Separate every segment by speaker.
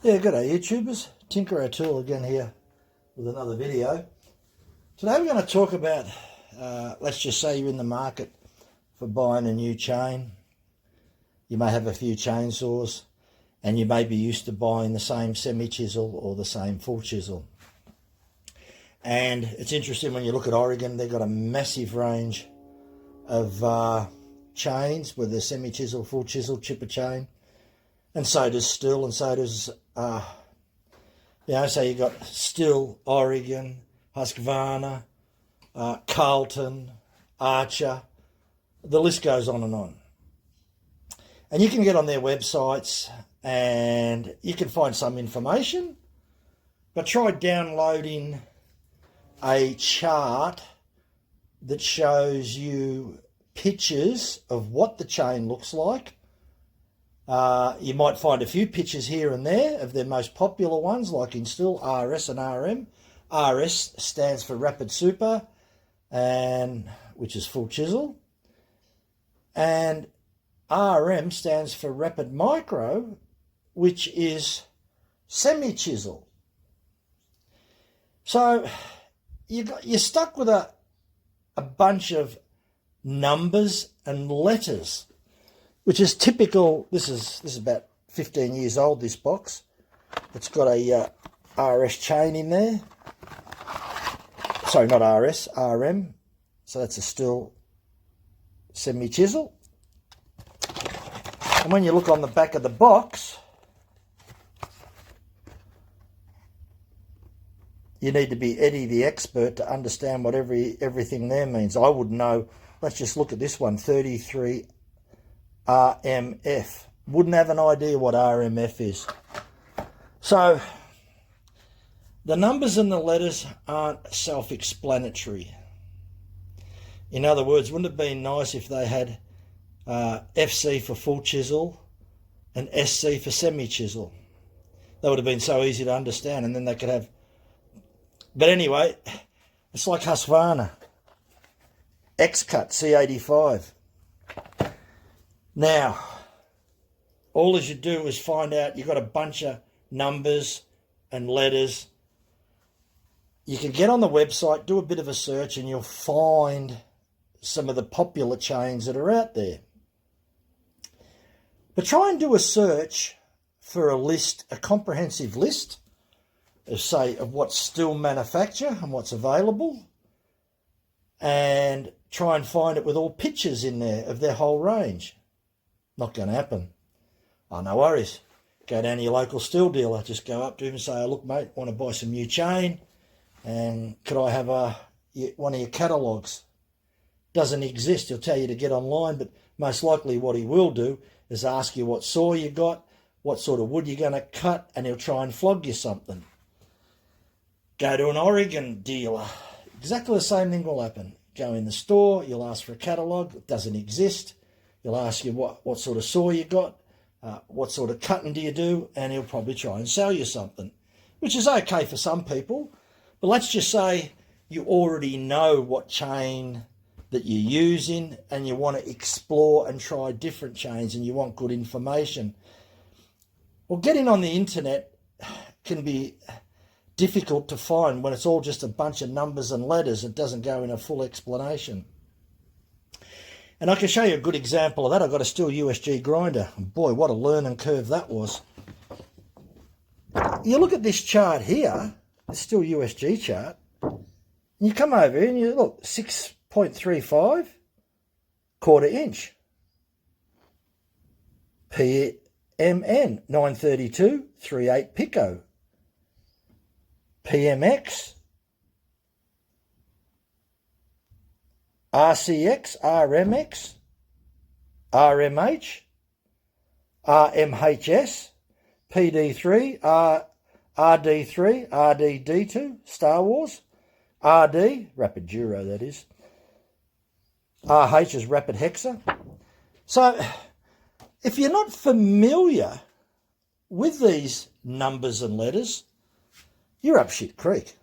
Speaker 1: Yeah, g'day YouTubers. Tinker O'Toole again here with another video. Today we're going to talk about, let's just say you're in the market for buying a new chain. You may have a few chainsaws and you may be used to buying the same semi-chisel or the same full chisel. And it's interesting when you look at Oregon, they've got a massive range of chains with the semi-chisel, full chisel, chipper chain. And so does Stihl, and so does, so you've got Stihl, Oregon, Husqvarna, Carlton, Archer. The list goes on. And you can get on their websites and you can find some information, but try downloading a chart that shows you pictures of what the chain looks like. You might find a few pictures here and there of their most popular ones, like in Stihl, RS and RM. RS stands for Rapid Super, and which is full chisel. And RM stands for Rapid Micro, which is semi-chisel. So you're stuck with a bunch of numbers and letters, which is typical. This is about 15 years old, this box. It's got a RS chain in there. Sorry, not RS, RM. So that's a Stihl semi-chisel. And when you look on the back of the box, you need to be Eddie the expert to understand what everything there means. I wouldn't know. Let's just look at this one, 33 RMF. Wouldn't have an idea what RMF is. So the numbers and the letters aren't self-explanatory. In other words, wouldn't it have been nice if they had FC for full chisel and SC for semi-chisel? That would have been so easy to understand, and then they could have... But anyway, it's like Husqvarna. X-Cut C85. Now, all as you do is find out you've got a bunch of numbers and letters. You can get on the website, do a bit of a search, and you'll find some of the popular chains that are out there. But try and do a search for a list, a comprehensive list of, say, of what's still manufactured and what's available, and try and find it with all pictures in there of their whole range. Not going to happen. Oh, no worries. Go down to your local Stihl dealer. Just go up to him and say, oh, look, mate, I want to buy some new chain, and could I have one of your catalogues? Doesn't exist. He'll tell you to get online, but most likely what he will do is ask you what saw you got, what sort of wood you're going to cut, and he'll try and flog you something. Go to an Oregon dealer. Exactly the same thing will happen. Go in the store, you'll ask for a catalogue. It doesn't exist. He'll ask you what sort of saw you got, what sort of cutting do you do, and he'll probably try and sell you something, which is okay for some people. But let's just say you already know what chain that you're using and you want to explore and try different chains and you want good information. Well, getting on the internet can be difficult to find when it's all just a bunch of numbers and letters. It doesn't go in a full explanation. And I can show you a good example of that. I've got a Stihl USG grinder. Boy, what a learning curve that was. You look at this chart here, the Stihl USG chart, and you come over here and you look, 6.35 quarter inch. PMN 932 38 Pico. PMX, RCX, RMX, RMH, RMHS, PD3, RD3, RDD2, Star Wars, RD, Rapid Duro that is, RH is Rapid Hexa. So if you're not familiar with these numbers and letters, you're up shit creek.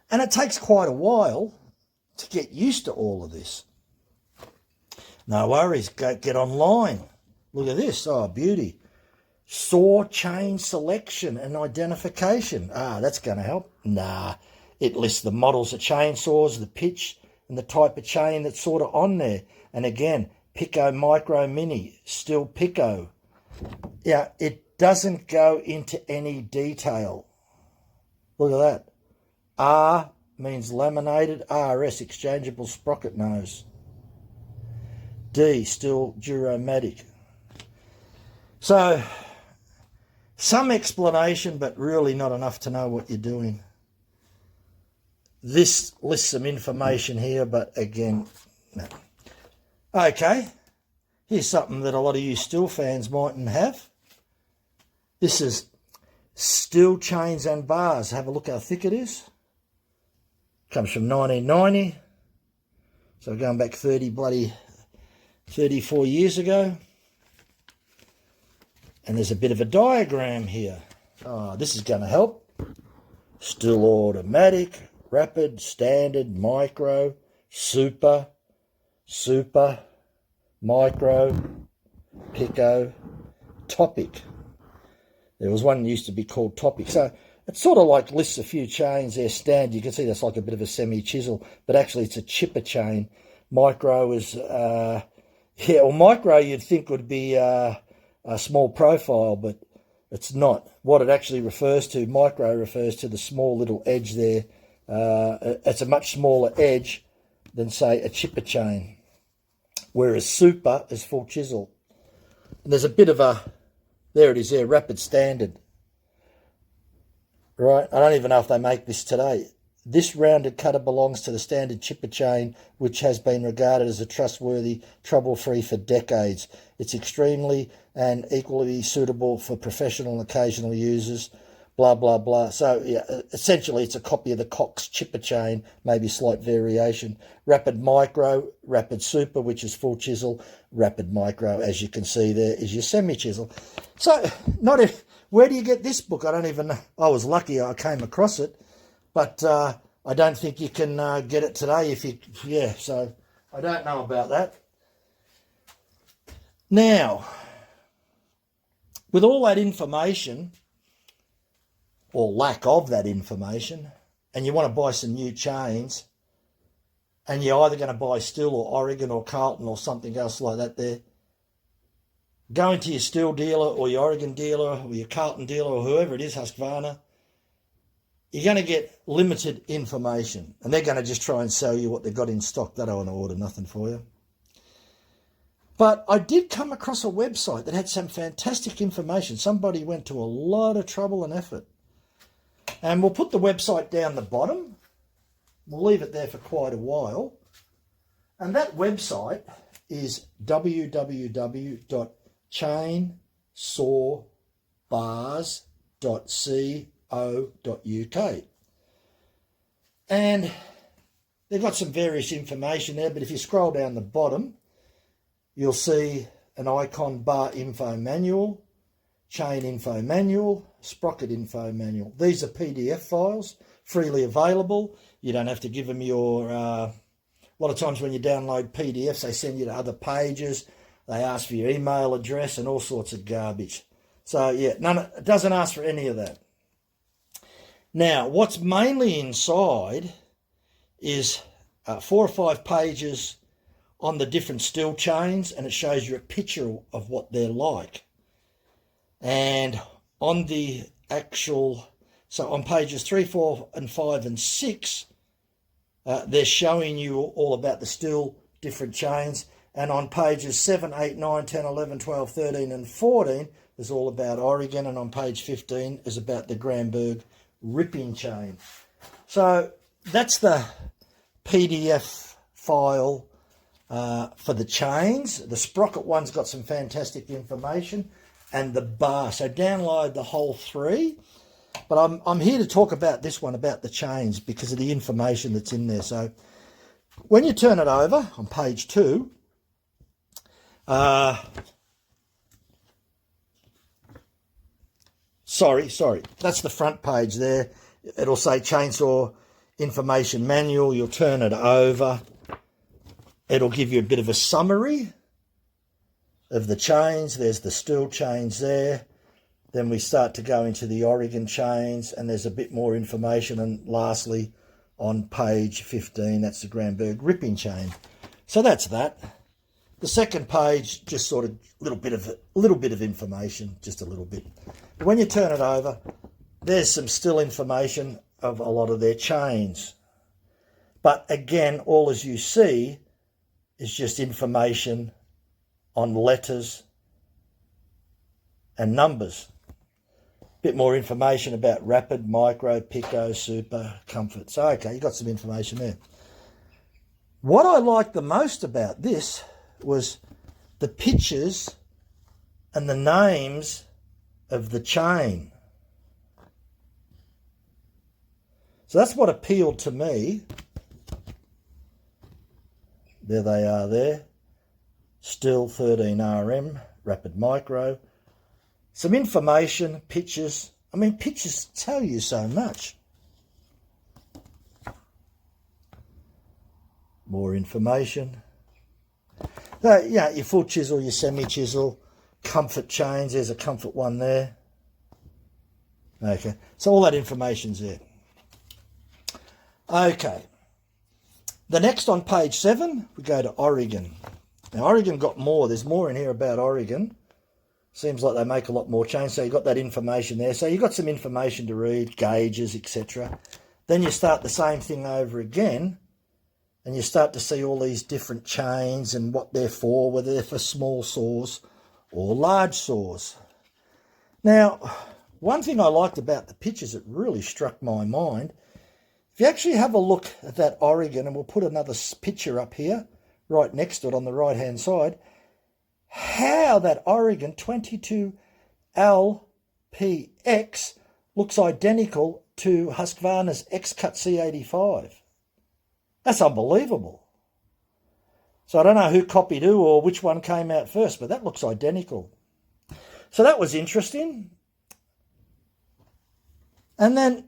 Speaker 1: And it takes quite a while to get used to all of this. No worries, go get online. Look at this, oh beauty. Saw chain selection and identification. That's going to help. Nah, it lists the models of chainsaws, the pitch, and the type of chain that's sort of on there. And again, Pico Micro Mini, Stihl Pico. Yeah, it doesn't go into any detail. Look at that. R means laminated, RS, exchangeable sprocket nose. D, Stihl Duromatic. So, some explanation, but really not enough to know what you're doing. This lists some information here, but again, no. Okay, here's something that a lot of you Stihl fans mightn't have. This is Stihl chains and bars. Have a look how thick it is. Comes from 1990. So going back 34 years ago. And there's a bit of a diagram here. Oh, this is going to help. Stihl automatic, rapid, standard, micro, super, micro, Pico, topic. There was one that used to be called topic. So it sort of like lists a few chains there, standard. You can see that's like a bit of a semi-chisel, but actually it's a chipper chain. Micro is, micro you'd think would be a small profile, but it's not. What it actually refers to, micro refers to the small little edge there. It's a much smaller edge than, say, a chipper chain, whereas super is full chisel. And there's a bit of a, there it is there, rapid standard. Right, I don't even know if they make this today. This rounded cutter belongs to the standard chipper chain, which has been regarded as a trustworthy, trouble-free for decades. It's extremely and equally suitable for professional and occasional users, blah, blah, blah. So, yeah, essentially it's a copy of the Cox chipper chain, maybe slight variation. Rapid micro, rapid super, which is full chisel. Rapid micro, as you can see there, is your semi-chisel. So, where do you get this book? I don't even know. I was lucky I came across it. But I don't think you can get it today so I don't know about that. Now, with all that information, or lack of that information, and you want to buy some new chains, and you're either going to buy Stihl or Oregon or Carlton or something else like that there, go into your Stihl dealer or your Oregon dealer or your Carlton dealer or whoever it is, Husqvarna, you're going to get limited information, and they're going to just try and sell you what they've got in stock. They don't want to order nothing for you. But I did come across a website that had some fantastic information. Somebody went to a lot of trouble and effort. And we'll put the website down the bottom. We'll leave it there for quite a while. And that website is www.chainsawbars.co.uk. And they've got some various information there, but if you scroll down the bottom, you'll see an icon, bar info manual, chain info manual, sprocket info manual. These are PDF files, freely available. You don't have to give them your... a lot of times when you download PDFs, they send you to other pages. They ask for your email address and all sorts of garbage. So, yeah, it doesn't ask for any of that. Now, what's mainly inside is 4 or 5 pages on the different Stihl chains, and it shows you a picture of what they're like. And on the actual, so on pages 3, 4, and 5, and 6, they're showing you all about the Stihl different chains. And on pages 7, 8, 9, 10, 11, 12, 13, and 14, is all about Oregon. And on page 15 is about the Granberg ripping chain. So that's the PDF file for the chains. The sprocket one's got some fantastic information, and the bar. So download the whole 3. But I'm here to talk about this one, about the chains, because of the information that's in there. So when you turn it over on page 2, sorry, that's the front page there. It'll say chainsaw information manual. You'll turn it over. It'll give you a bit of a summary of the chains. There's the Stihl chains there. Then we start to go into the Oregon chains, and there's a bit more information. And lastly, on page 15, that's the Granberg ripping chain. So that's that. The second page, just sort of a little bit of information, just a little bit. But when you turn it over, there's some still information of a lot of their chains. But again, all as you see is just information on letters and numbers. Bit more information about rapid, micro, pico, super, comfort. So, okay, you got some information there. What I liked the most about this was the pictures and the names of the chain. So that's what appealed to me. There they are there. Stihl 13RM, rapid micro. Some information, pictures. I mean, pictures tell you so much. More information. Yeah, your full chisel, your semi-chisel, comfort chains. There's a comfort one there. Okay, so all that information's there. Okay. The next on page 7, we go to Oregon. Now, Oregon got more. There's more in here about Oregon. Seems like they make a lot more chains. So you've got that information there. So you've got some information to read, gauges, etc. Then you start the same thing over again, and you start to see all these different chains and what they're for, whether they're for small saws or large saws. Now, one thing I liked about the pictures that really struck my mind, if you actually have a look at that Oregon, and we'll put another picture up here, right next to it on the right-hand side, how that Oregon 22 LPX looks identical to Husqvarna's X-Cut C85. That's unbelievable. So I don't know who copied who or which one came out first, but that looks identical. So that was interesting. And then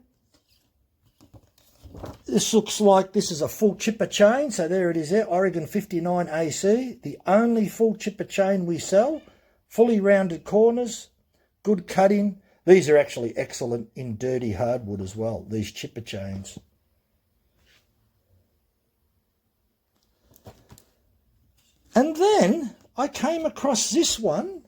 Speaker 1: this looks like this is a full chipper chain. So there it is there, Oregon 59 AC, the only full chipper chain we sell. Fully rounded corners, good cutting. These are actually excellent in dirty hardwood as well, these chipper chains. And then I came across this one,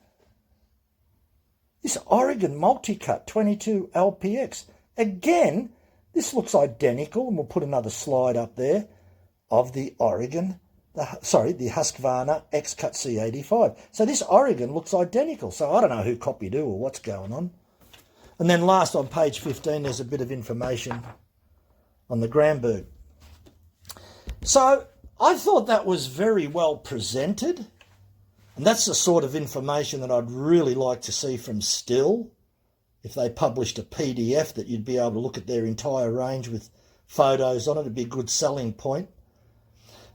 Speaker 1: this Oregon Multi-Cut 22 LPX. Again, this looks identical, and we'll put another slide up there of the Oregon, the Husqvarna X-Cut C85. So this Oregon looks identical. So I don't know who copied who or what's going on. And then last on page 15, there's a bit of information on the Granberg. So I thought that was very well presented, and that's the sort of information that I'd really like to see from Stihl. If they published a PDF that you'd be able to look at their entire range with photos on it, it'd be a good selling point.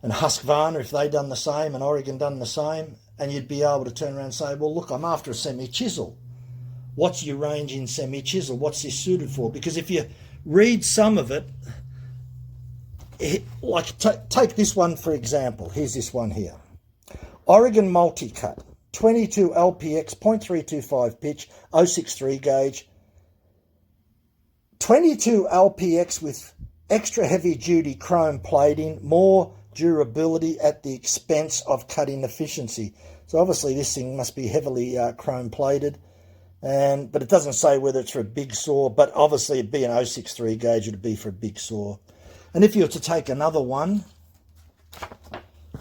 Speaker 1: And Husqvarna, if they done the same, and Oregon done the same, and you'd be able to turn around and say, well, look, I'm after a semi-chisel. What's your range in semi-chisel? What's this suited for? Because if you read some of it, like take this one for example. Here's this one here. Oregon Multi-Cut, 22 LPX, 0.325 pitch, 063 gauge. 22 LPX with extra heavy duty chrome plating, more durability at the expense of cutting efficiency. So obviously this thing must be heavily chrome plated, but it doesn't say whether it's for a big saw, but obviously it'd be an 063 gauge, it'd be for a big saw. And if you were to take another one,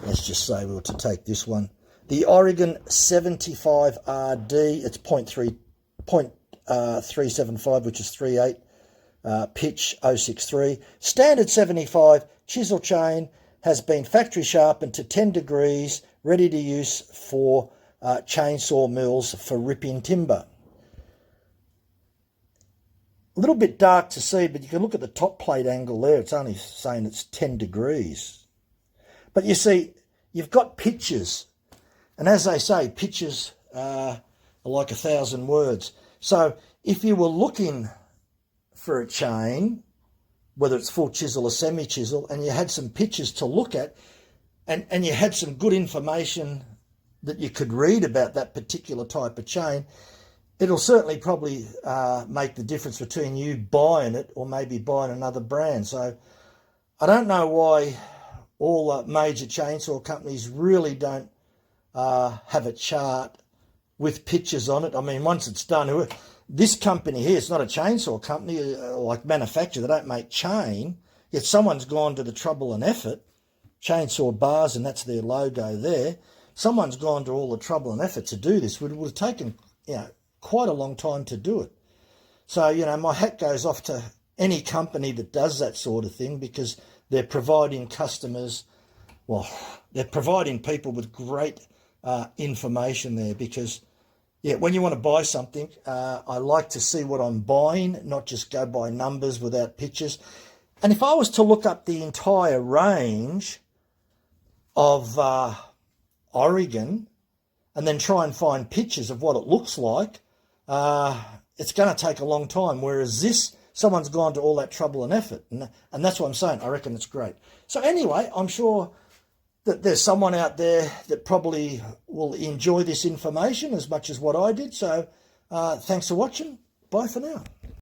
Speaker 1: let's just say we were to take this one, the Oregon 75 RD, it's 0.375, which is 38, pitch 063. Standard 75 chisel chain has been factory sharpened to 10 degrees, ready to use for chainsaw mills for ripping timber. A little bit dark to see, but you can look at the top plate angle there. It's only saying it's 10 degrees. But you see, you've got pictures. And as they say, pictures are like 1,000 words. So if you were looking for a chain, whether it's full chisel or semi-chisel, and you had some pictures to look at, and you had some good information that you could read about that particular type of chain, it'll certainly probably make the difference between you buying it or maybe buying another brand. So I don't know why all major chainsaw companies really don't have a chart with pictures on it. I mean, once it's done, this company here, it's not a chainsaw company like manufacturer. They don't make chain, yet someone's gone to the trouble and effort, chainsaw bars, and that's their logo there. Someone's gone to all the trouble and effort to do this. It would have taken, quite a long time to do it. So, my hat goes off to any company that does that sort of thing, because they're providing customers, they're providing people with great information there. Because when you want to buy something, I like to see what I'm buying, not just go by numbers without pictures. And if I was to look up the entire range of Oregon and then try and find pictures of what it looks like, it's going to take a long time. Whereas this, someone's gone to all that trouble and effort. And that's what I'm saying. I reckon it's great. So anyway, I'm sure that there's someone out there that probably will enjoy this information as much as what I did. So thanks for watching. Bye for now.